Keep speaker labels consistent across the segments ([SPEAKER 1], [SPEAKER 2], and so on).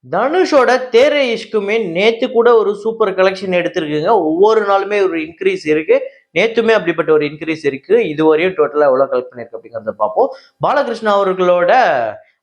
[SPEAKER 1] தனுஷோட தேரை இஷ்குமே நேத்து கூட ஒரு சூப்பர் கலெக்ஷன் எடுத்திருக்குங்க. ஒவ்வொரு நாளுமே ஒரு இன்க்ரீஸ் இருக்கு. நேத்துமே அப்படிப்பட்ட ஒரு இன்க்ரீஸ் இருக்கு. இதுவரையும் டோட்டலா எவ்வளவு கலெக்ட் பண்ணிருக்கு அப்படிங்கிறத பார்ப்போம். பாலகிருஷ்ணா அவர்களோட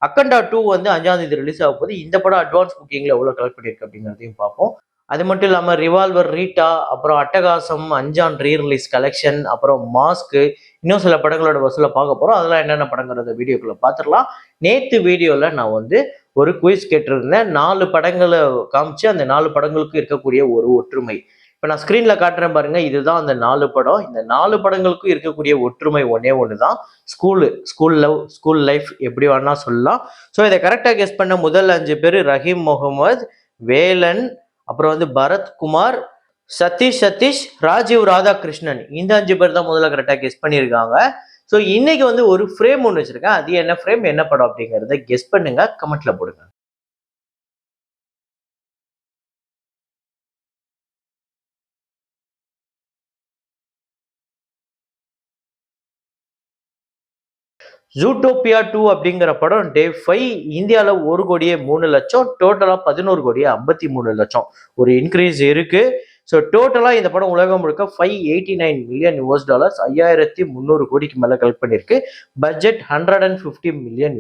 [SPEAKER 1] அக்கண்டா 2 வந்து 5ஆம் தேதி ரிலீஸ் ஆக போகுது. இந்த படம் அட்வான்ஸ் புக்கிங்ல எவ்வளவு கலெக்ட் பண்ணிருக்கு அப்படிங்கிறதையும் பார்ப்போம். அது மட்டும் இல்லாம ரிவால்வர் ரீட்டா, அப்புறம் அட்டகாசம், அஞ்சான் ரீ ரிலீஸ் கலெக்ஷன், அப்புறம் மாஸ்க், இன்னும் சில படங்களோட வசூலை பார்க்க போறோம். அதெல்லாம் என்னென்ன படங்கிறத வீடியோக்குள்ள பார்த்துடலாம். நேத்து வீடியோல நான் வந்து ஒரு குயிஸ் கேட்டிருந்தேன். 4 படங்களை காமிச்சு அந்த 4 படங்களுக்கும் இருக்கக்கூடிய ஒரு ஒற்றுமை. இப்ப நான் ஸ்கிரீன்ல காட்டுறேன் பாருங்க. இதுதான் அந்த 4 படம். இந்த 4 படங்களுக்கும் இருக்கக்கூடிய ஒற்றுமை ஒன்னே ஒண்ணுதான். ஸ்கூல் லவ், ஸ்கூல் லைஃப் எப்படி வேணா சொல்லலாம். ஸோ இதை கரெக்டா கெஸ் பண்ண முதல் 5 பேர் ரஹீம் முகமது, வேலன், அப்புறம் வந்து பரத்குமார், சதீஷ், ராஜீவ் ராதாகிருஷ்ணன். இந்த 5 பேர் தான் முதல்ல கரெக்டா கெஸ் பண்ணியிருக்காங்க. ஸோ இன்னைக்கு வந்து ஒரு ஃப்ரேம் ஒன்று வச்சிருக்கேன். அது என்ன ஃப்ரேம், என்ன படம் அப்படிங்கறத கெஸ் பண்ணுங்க, கமெண்ட்ல போடுங்க. ஜூட்டோபியா 2 அப்படிங்கிற படம் டே 5 இந்தியாவில் 1,03,00,000, டோட்டலா 11,53,00,000 ஒரு இன்க்ரீஸ் இருக்கு. ஸோ டோட்டலா இந்த படம் உலகம் முழுக்க $589 மில்லியன், $5,300 மேல கலெக்ட் பண்ணிருக்கு. Budget $150 million.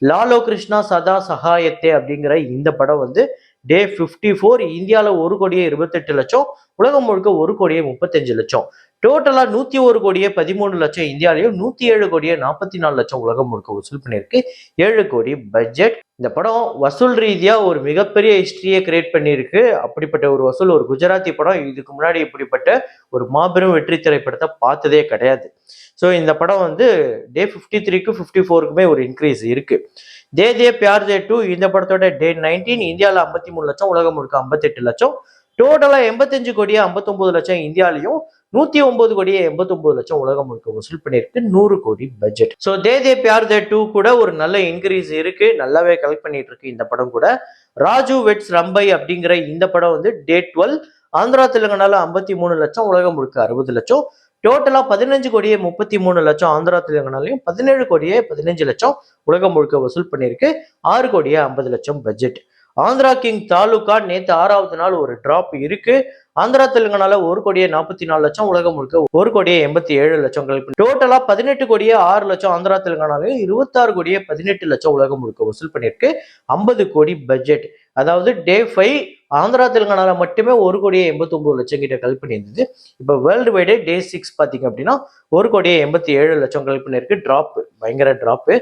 [SPEAKER 1] லாலோ கிருஷ்ணா சதா சகாயத்தே அப்படிங்கிற இந்த படம் வந்து டே 54 இந்தியாவில் 1,28,00,000, உலகம் முழுக்க 1,35,00,000. டோட்டலா 101,13,00,000 இந்தியாலையும், 107,44,00,000 உலகம் முழுக்க வசூல் பண்ணியிருக்கு. 7 கோடி பட்ஜெட். இந்த படம் வசூல் ரீதியா ஒரு மிகப்பெரிய ஹிஸ்டரியை கிரியேட் பண்ணியிருக்கு. அப்படிப்பட்ட ஒரு வசூல், ஒரு குஜராத்தி படம் இதுக்கு முன்னாடி இப்படிப்பட்ட ஒரு மாபெரும் வெற்றி திரைப்படத்தை பார்த்ததே கிடையாது. ஸோ இந்த படம் வந்து டே 53க்கு 54க்குமே ஒரு இன்க்ரீஸ் இருக்கு. தே தே பியார் தே 2 இந்த படத்தோட டே 19 இந்தியாவில் 53,00,000, உலகம் முழுக்க 58,00,000. டோட்டலா 85,59,00,000 இந்தியாலையும், 109,89,00,000 உலகம் முழுக்க வசூல் பண்ணியிருக்கு. 100 கோடி பட்ஜெட். ஸோ தே தே பியார் தே 2 கூட ஒரு நல்ல இன்க்ரீஸ் இருக்கு. நல்லாவே கலெக்ட் பண்ணிட்டு இருக்கு இந்த படம் கூட. ராஜு வெட்ஸ் ரம்பை அப்படிங்கிற இந்த படம் வந்து டே 12 ஆந்திரா தெலுங்கானால 53,00,000, உலகம் முழுக்க 60,00,000. டோட்டலா 15,33,00,000 ஆந்திரா தெலுங்கானாலையும், 17,15,00,000 உலகம் முழுக்க வசூல் பண்ணியிருக்கு. 6,50,00,000 பட்ஜெட். ஆந்திரா கிங் தாலுகா நேத்து 6வது நாள் ஒரு டிராப் இருக்கு. ஆந்திரா தெலுங்கானால 1,44,00,000, உலகம் முழுக்க 1,87,00,000. டோட்டலா 18,06,00,000 ஆந்திரா தெலுங்கானாலையும், 26,18,00,000 உலகம் முழுக்க வசூல் பண்ணியிருக்கு. 50 கோடி பட்ஜெட். அதாவது டே 5 ஆந்திரா தெலுங்கானால மட்டுமே 1,89,00,000 கிட்ட கலெக்ட் பண்ணியிருந்தது. இப்போ வேர்ல்டு வைடே டே 6 பார்த்தீங்க அப்படின்னா 1,87,00,000 கலெக்ட் பண்ணியிருக்கு. டிராப், பயங்கர டிராப்.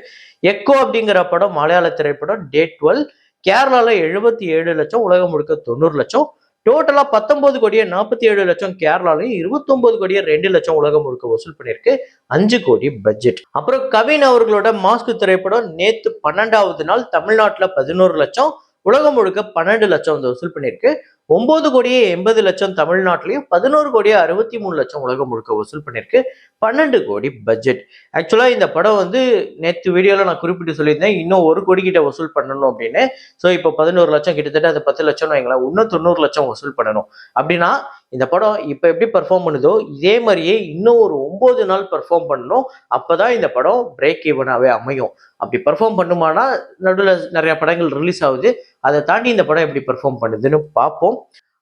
[SPEAKER 1] எக்கோ அப்படிங்கிற படம் மலையாள திரைப்படம் டே 12 கேரளால 77,00,000, உலகம் முழுக்க 90,00,000. டோட்டலா 19,47,00,000 கேரளாலையும், 29,02,00,000 உலகம் முழுக்க வசூல் பண்ணியிருக்கு. 5 கோடி பட்ஜெட். அப்புறம் கவின் அவர்களோட மாஸ்க் திரைப்படம் நேத்து 12வது நாள் தமிழ்நாட்டுல 11,00,000, உலகம் முழுக்க 12,00,000 வந்து வசூல் பண்ணியிருக்கு. 9,80,00,000 தமிழ்நாட்டிலையும், 11,63,00,000 உலகம் முழுக்க வசூல் பண்ணியிருக்கு. 12 கோடி பட்ஜெட். ஆக்சுவலா இந்த படம் வந்து நேற்று வீடியோல நான் குறிப்பிட்டு சொல்லியிருந்தேன், இன்னும் 1 கோடி கிட்ட வசூல் பண்ணணும் அப்படின்னு. ஸோ இப்போ 11,00,000, கிட்டத்தட்ட அது 10,00,000 வைங்களேன். இன்னும் 90,00,000 வசூல் பண்ணணும் அப்படின்னா இந்த படம் இப்ப எப்படி பெர்ஃபார்ம் பண்ணுதோ இதே மாதிரியே இன்னும் ஒரு 9 நாள் பெர்ஃபார்ம் பண்ணணும். அப்பதான் இந்த படம் பிரேக் ஈவனாவே அமையும். அப்படி பெர்ஃபார்ம் பண்ணுமானா, நடுவில் நிறைய படங்கள் ரிலீஸ் ஆகுது, அதை தாண்டி இந்த படம் எப்படி பெர்ஃபார்ம் பண்ணுதுன்னு பார்ப்போம்.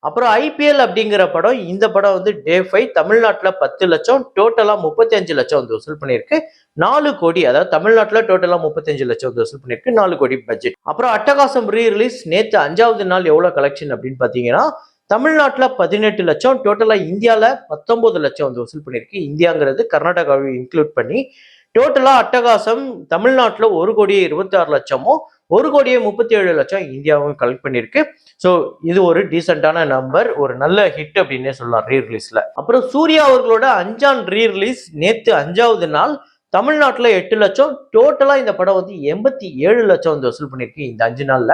[SPEAKER 1] அப்புறம் ஐபிஎல் அப்படிங்கிற படம், இந்த படம் வந்து டே 5 தமிழ்நாட்டில் 10,00,000, டோட்டலா 35,00,000 வந்து வசூல் பண்ணியிருக்கு. 4 கோடி, அதாவது தமிழ்நாட்டில் டோட்டலா 35,00,000 வந்து வசூல் பண்ணியிருக்கு. 4 கோடி பட்ஜெட். அப்புறம் அட்டகாசம் ரீ ரிலீஸ் நேற்று 5வது நாள் எவ்வளவு கலெக்ஷன் அப்படின்னு பார்த்தீங்கன்னா, தமிழ்நாட்டில் 18,00,000, டோட்டலா இந்தியாவில் 19,00,000 வந்து வசூல் பண்ணியிருக்கு. இந்தியாங்கிறது கர்நாடகாவை இன்க்ளூட் பண்ணி. டோட்டலா அட்டகாசம் தமிழ்நாட்டில் 1,26,00,000, 1,37,00,000 இந்தியாவும் கலெக்ட் பண்ணியிருக்கு. ஸோ இது ஒரு டீசென்டான நம்பர், ஒரு நல்ல ஹிட் அப்படின்னே சொல்லலாம் ரீ ரிலீஸ்ல. அப்புறம் சூர்யா அவர்களோட அஞ்சான் ரீ ரிலீஸ் நேற்று 5வது நாள் தமிழ்நாட்டில் 8,00,000, டோட்டலா இந்த படம் வந்து 87,00,000 வந்து வசூல் பண்ணியிருக்கு. இந்த 5 நாள்ல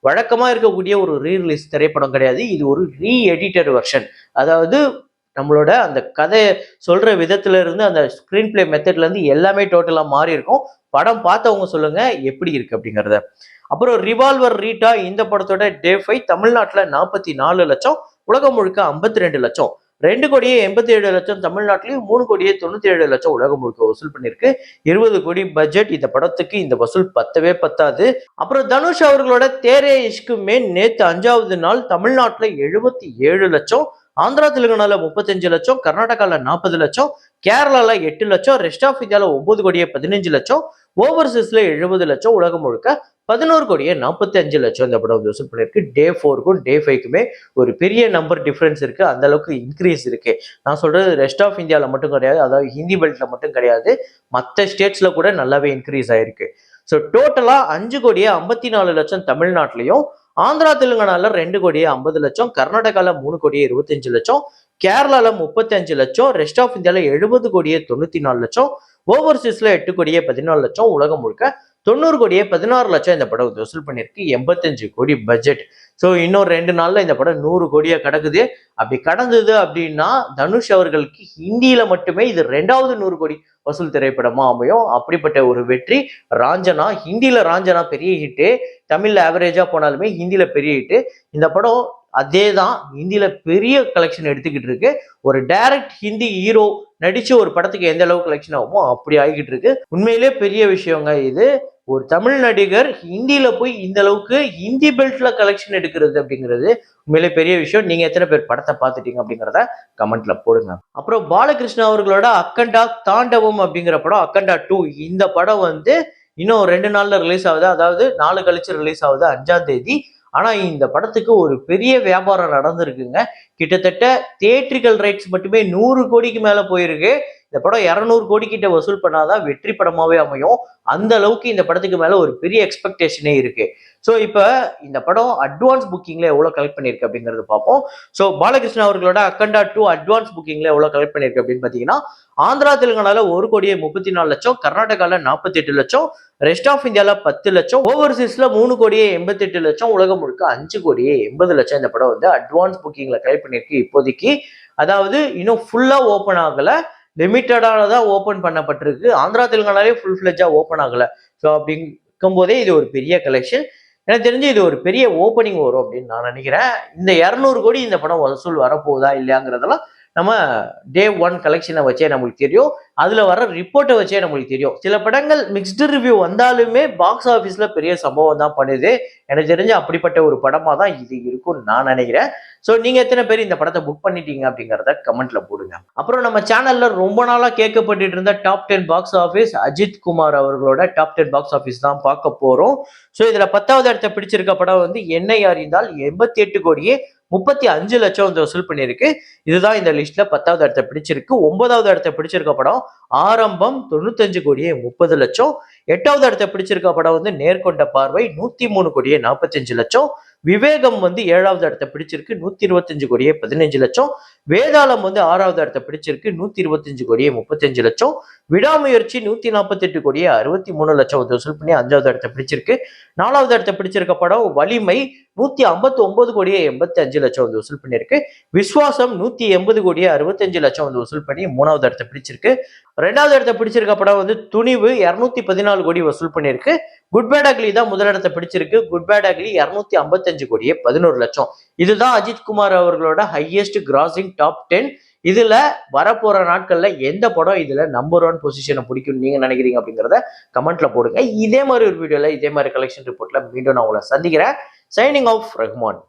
[SPEAKER 1] வழக்கமா இருக்கக்கூடிய ஒரு ரீ ரிலீஸ் திரைப்படம் கிடையாது. இது ஒரு ரீ எடிட்டட் வெர்ஷன். அதாவது நம்மளோட அந்த கதை சொல்ற விதத்துல இருந்து, அந்த ஸ்கிரீன் பிளே மெத்தட்ல இருந்து எல்லாமே டோட்டலா மாறி இருக்கும். படம் பார்த்தவங்க சொல்லுங்க எப்படி இருக்கு அப்படிங்கறத. அப்புறம் ரிவால்வர் ரீட்டா இந்த படத்தோட டே 5 தமிழ்நாட்டில் 44,00,000, உலகம் முழுக்க 52,00,000. 2,87,00,000 தமிழ்நாட்டிலையும், 3,97,00,000 உலகம் முழுக்க வசூல் பண்ணிருக்கு. 20 கோடி பட்ஜெட் இந்த படத்துக்கு. இந்த வசூல் பத்தவே பத்தாது. அப்புறம் தனுஷ் அவர்களோட தேரே இஷ்க் மே நேத்து 5வது நாள் தமிழ்நாட்டுல 77 லட்சம், ஆந்திரா தெலுங்கானால 35 லட்சம், கர்நாடகால 40 லட்சம், கேரளால 8 லட்சம், ரெஸ்ட் ஆஃப் இந்தியால 9 கோடியே 15 லட்சம், ஓவர்சீஸ்ல 70 லட்சம், உலகம் முழுக்க 11 கோடியே 45 லட்சம் இந்த படம் வசூல் பண்ணிருக்கு. டே 4க்கும் டே 5க்குமே ஒரு பெரிய நம்பர் டிஃபரன்ஸ் இருக்கு. அந்த அளவுக்கு இன்க்ரீஸ் இருக்கு. நான் சொல்றது ரெஸ்ட் ஆஃப் இந்தியால மட்டும் கிடையாது, அதாவது ஹிந்தி பெல்ட்ல மட்டும் கிடையாது, மற்ற ஸ்டேட்ஸ்ல கூட நல்லாவே இன்க்ரீஸ் ஆயிருக்கு. ஸோ டோட்டலா 5 கோடியே 54 லட்சம் தமிழ்நாட்டிலையும், ஆந்திரா தெலுங்கானால 2 கோடியே 50 லட்சம், கர்நாடகால 3 கோடியே 25 லட்சம், கேரளால 35 லட்சம், ரெஸ்ட் ஆஃப் இந்தியால 70 கோடியே 94 லட்சம், ஓவர்சீஸ்ல 8 கோடியே 14 லட்சம், உலகம் முழுக்க 90 கோடியே 16 லட்சம் இந்த படம் வசூல் பண்ணிருக்கு. 85 கோடி பட்ஜெட். ஸோ இன்னும் 2 நாள்ல இந்த படம் 100 கோடியா கடக்குது. அப்படி கடந்தது அப்படின்னா தனுஷ் அவர்களுக்கு ஹிந்தியில மட்டுமே இது 2வது 100 கோடி வசூல் திரைப்படமா அமையும். அப்படிப்பட்ட ஒரு வெற்றி. ராஞ்சனா, ஹிந்தியில ராஞ்சனா பெரிய ஹிட்டு, தமிழ்ல ஆவரேஜா போனாலுமே ஹிந்தியில பெரிய ஹிட்டு. இந்த படம் அதே தான், ஹிந்தியில பெரிய கலெக்ஷன் எடுத்துக்கிட்டு இருக்கு. ஒரு டைரக்ட் ஹிந்தி ஹீரோ நடிச்சு ஒரு படத்துக்கு எந்த அளவுக்கு கலெக்ஷன் ஆகுமோ அப்படி ஆகிட்டு இருக்கு. உண்மையிலே பெரிய விஷயங்க இது. ஒரு தமிழ் நடிகர் ஹிந்தியில போய் இந்த அளவுக்கு ஹிந்தி பெல்ட்ல கலெக்ஷன் எடுக்கிறது அப்படிங்கிறது உண்மையிலே பெரிய விஷயம். நீங்க எத்தனை பேர் படத்தை பார்த்துட்டீங்க அப்படிங்கிறத கமெண்ட்ல போடுங்க. அப்புறம் பாலகிருஷ்ணா அவர்களோட அக்கண்டா தாண்டவம் அப்படிங்கிற படம், அக்கண்டா 2, இந்த படம் இன்னும் 2 நாள்ல ரிலீஸ் ஆகுது. அதாவது 4 கழிச்சு ரிலீஸ் ஆகுது, 5ஆம் தேதி. ஆனா இந்த படத்துக்கு ஒரு பெரிய வியாபாரம் நடந்திருக்குங்க. கிட்டத்தட்ட தியேட்ரிக்கல் ரைட்ஸ் மட்டுமே 100 கோடிக்கு மேல போயிருக்கு. இந்த படம் 200 கோடி கிட்ட வசூல் பண்ணாதான் வெற்றி படமாவே அமையும். அந்த அளவுக்கு இந்த படத்துக்கு மேல ஒரு பெரிய எக்ஸ்பெக்டேஷனே இருக்கு. ஸோ இப்போ இந்த படம் அட்வான்ஸ் புக்கிங்ல எவ்வளவு கலெக்ட் பண்ணிருக்கு அப்படிங்கறது பார்ப்போம். ஸோ பாலகிருஷ்ணா அவர்களோட அக்கண்டா 2 அட்வான்ஸ் புக்கிங்ல எவ்வளவு கலெக்ட் பண்ணிருக்கு அப்படின்னு பாத்தீங்கன்னா, ஆந்திரா தெலுங்கானால 1 கோடியே 34 லட்சம், கர்நாடகால 48 லட்சம், ரெஸ்ட் ஆஃப் இந்தியால 10 லட்சம், ஓவர்சீஸ்ல 3 கோடியே 88 லட்சம், உலகம் முழுக்க 5 கோடியே 80 லட்சம் இந்த படம் அட்வான்ஸ் புக்கிங்ல கலெக்ட் பண்ணிருக்கு இப்போதைக்கு. அதாவது இன்னும் ஃபுல்லா ஓபன் ஆகல, லிமிட்டடான தான் ஓபன் பண்ணப்பட்டிருக்கு. ஆந்திரா தெலுங்கானாலே ஃபுல் ஃபிளெஜ்ஜா ஓபன் ஆகல. ஸோ அப்படி இருக்கும் போதே இது ஒரு பெரிய கலெக்ஷன். எனக்கு தெரிஞ்சு இது ஒரு பெரிய ஓப்பனிங் வரும் அப்படின்னு நான் நினைக்கிறேன். இந்த 200 கோடி இந்த படம் வசூல் வரப்போகுதா இல்லையாங்கிறதெல்லாம் நம்ம டே 1 கலெக்ஷனை வச்சே நம்மளுக்கு தெரியும். அதுல வர ரிப்போர்ட்டை வச்சே நம்மளுக்கு தெரியும். சில படங்கள் மிக்ஸ்டு ரிவ்யூ வந்தாலுமே பாக்ஸ் ஆஃபீஸ்ல பெரிய சம்பவம் தான் பண்ணுது. எனக்கு தெரிஞ்சு அப்படிப்பட்ட ஒரு படமா தான் இது இருக்கும்னு நான் நினைக்கிறேன். ஸோ நீங்க எத்தனை பேர் இந்த படத்தை புக் பண்ணிட்டீங்க அப்படிங்கிறத கமெண்ட்ல போடுங்க. அப்புறம் நம்ம சேனல்ல ரொம்ப நாளா கேட்கப்பட்டு இருந்த top 10 box office, Ajith Kumar அவர்களோட டாப் 10 பாக்ஸ் ஆஃபீஸ் தான் பார்க்க போறோம். ஸோ இதுல 10வது இடத்தை பிடிச்சிருக்க படம் என்னை அறிந்தால் 88 கோடியே 35 லட்சம் வசூல் பண்ணியிருக்கு. இதுதான் இந்த லிஸ்ட்ல 10வது இடத்தை பிடிச்சிருக்கு. 9வது இடத்தை பிடிச்சிருக்க படம் ஆரம்பம் 95 கோடியே 30 லட்சம். 8வது இடத்தை பிடிச்சிருக்க படம் நேர்கொண்ட பார்வை 103 கோடியே 45 லட்சம். விவேகம் 7வது இடத்தை பிடிச்சிருக்கு 125 கோடியே 15 லட்சம். வேதாளம் 6வது இடத்தை பிடிச்சிருக்கு 125 கோடியே 35 லட்சம். விடாமுயற்சி 148 கோடியே 63 லட்சம் வசூல் பண்ணி 5வது இடத்தை பிடிச்சிருக்கு. 4வது இடத்தை பிடிச்சிருக்க படம் வலிமை 159 கோடியே 85 லட்சம் வசூல் பண்ணியிருக்கு. விஸ்வாசம் 180 கோடியே 65 லட்சம் வசூல் பண்ணி 3வது இடத்தை பிடிச்சிருக்கு. 2வது இடத்தை பிடிச்சிருக்க படம் துணிவு 214 கோடி வசூல் பண்ணியிருக்கு. குட் பேட் அக்லி தான் முதலிடத்தை பிடிச்சிருக்கு. குட் பேட் அக்லி 255 கோடியே 11 லட்சம். இதுதான் அஜித் குமார் அவர்களோட ஹையஸ்ட் கிராசிங் டாப் 10. இதுல வரப்போற நாட்கள்ல எந்த படம் இதுல நம்பர் 1 பொசிஷனை பிடிக்கும் நீங்க நினைக்கிறீங்க அப்படிங்கிறத கமெண்ட்ல போடுங்க. இதே மாதிரி ஒரு வீடியோல இதே மாதிரி கலெக்ஷன் ரிப்போர்ட்ல மீண்டும் நான் உங்களை சந்திக்கிறேன். Signing off Rahman.